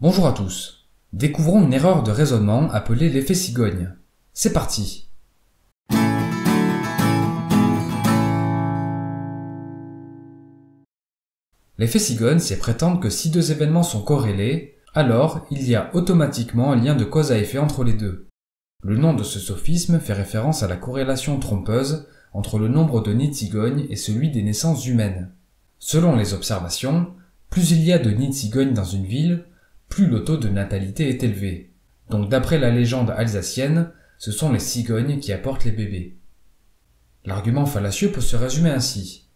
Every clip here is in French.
Bonjour à tous. Découvrons une erreur de raisonnement appelée l'effet cigogne. C'est parti. L'effet cigogne, c'est prétendre que si deux événements sont corrélés, alors il y a automatiquement un lien de cause à effet entre les deux. Le nom de ce sophisme fait référence à la corrélation trompeuse entre le nombre de nids de cigognes et celui des naissances humaines. Selon les observations, plus il y a de nids de cigognes dans une ville, plus le taux de natalité est élevé. Donc d'après la légende alsacienne, ce sont les cigognes qui apportent les bébés. L'argument fallacieux peut se résumer ainsi.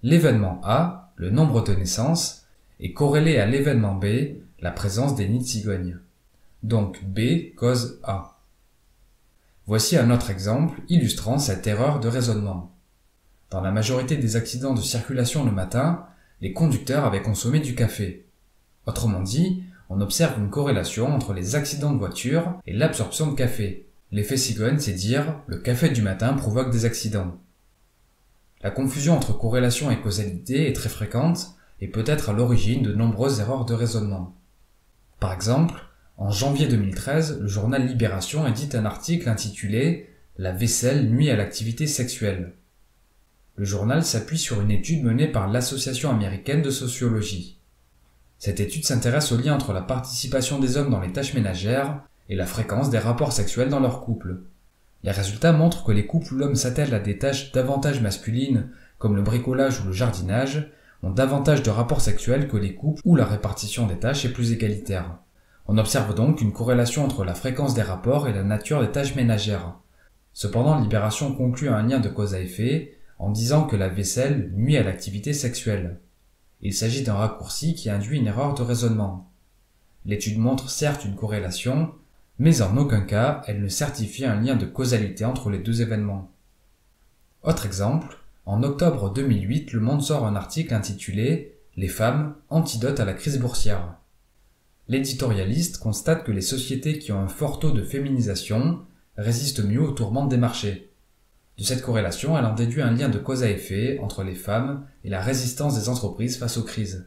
L'événement A, le nombre de naissances, est corrélé à l'événement B, la présence des nids de cigognes. Donc B cause A. Voici un autre exemple illustrant cette erreur de raisonnement. Dans la majorité des accidents de circulation le matin, les conducteurs avaient consommé du café. Autrement dit, on observe une corrélation entre les accidents de voiture et l'absorption de café. L'effet cigogne, c'est dire le café du matin provoque des accidents. La confusion entre corrélation et causalité est très fréquente et peut être à l'origine de nombreuses erreurs de raisonnement. Par exemple, en janvier 2013, le journal Libération édite un article intitulé « La vaisselle nuit à l'activité sexuelle ». Le journal s'appuie sur une étude menée par l'Association américaine de sociologie. Cette étude s'intéresse au lien entre la participation des hommes dans les tâches ménagères et la fréquence des rapports sexuels dans leur couple. Les résultats montrent que les couples où l'homme s'attelle à des tâches davantage masculines, comme le bricolage ou le jardinage, ont davantage de rapports sexuels que les couples où la répartition des tâches est plus égalitaire. On observe donc une corrélation entre la fréquence des rapports et la nature des tâches ménagères. Cependant, Libération conclut à un lien de cause à effet en disant que la vaisselle nuit à l'activité sexuelle. Il s'agit d'un raccourci qui induit une erreur de raisonnement. L'étude montre certes une corrélation, mais en aucun cas elle ne certifie un lien de causalité entre les deux événements. Autre exemple, en octobre 2008, Le Monde sort un article intitulé « Les femmes, antidote à la crise boursière ». L'éditorialiste constate que les sociétés qui ont un fort taux de féminisation résistent mieux aux tourmentes des marchés. De cette corrélation, elle en déduit un lien de cause à effet entre les femmes et la résistance des entreprises face aux crises.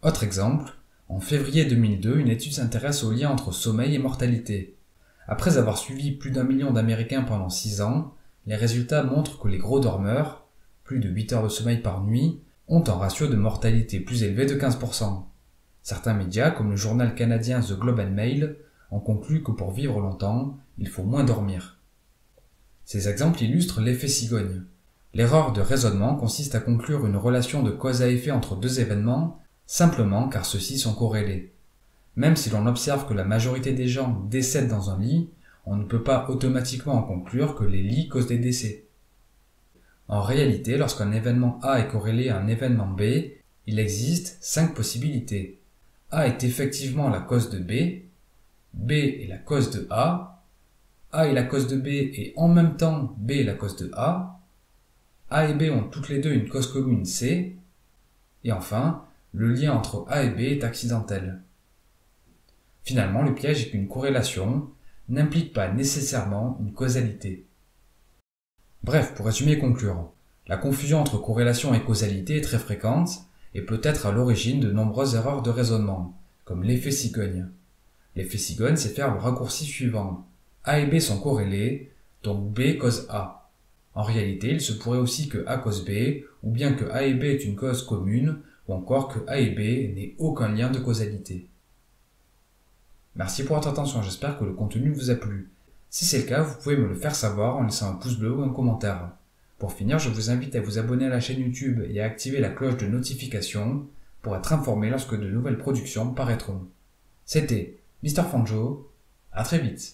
Autre exemple, en février 2002, une étude s'intéresse au lien entre sommeil et mortalité. Après avoir suivi plus d'1 million d'Américains pendant 6 ans, les résultats montrent que les gros dormeurs, plus de 8 heures de sommeil par nuit, ont un ratio de mortalité plus élevé de 15%. Certains médias, comme le journal canadien The Globe and Mail, en concluent que pour vivre longtemps, il faut moins dormir. Ces exemples illustrent l'effet cigogne. L'erreur de raisonnement consiste à conclure une relation de cause à effet entre deux événements, simplement car ceux-ci sont corrélés. Même si l'on observe que la majorité des gens décèdent dans un lit, on ne peut pas automatiquement en conclure que les lits causent des décès. En réalité, lorsqu'un événement A est corrélé à un événement B, il existe 5 possibilités. A est effectivement la cause de B, B est la cause de A est la cause de B et en même temps B est la cause de A et B ont toutes les deux une cause commune C, et enfin, le lien entre A et B est accidentel. Finalement, le piège est qu'une corrélation n'implique pas nécessairement une causalité. Bref, pour résumer et conclure, la confusion entre corrélation et causalité est très fréquente et peut être à l'origine de nombreuses erreurs de raisonnement, comme l'effet cigogne. L'effet cigogne, c'est faire le raccourci suivant. A et B sont corrélés, donc B cause A. En réalité, il se pourrait aussi que A cause B, ou bien que A et B est une cause commune, ou encore que A et B n'aient aucun lien de causalité. Merci pour votre attention, j'espère que le contenu vous a plu. Si c'est le cas, vous pouvez me le faire savoir en laissant un pouce bleu ou un commentaire. Pour finir, je vous invite à vous abonner à la chaîne YouTube et à activer la cloche de notification pour être informé lorsque de nouvelles productions paraîtront. C'était Mr. Fanjo, à très vite.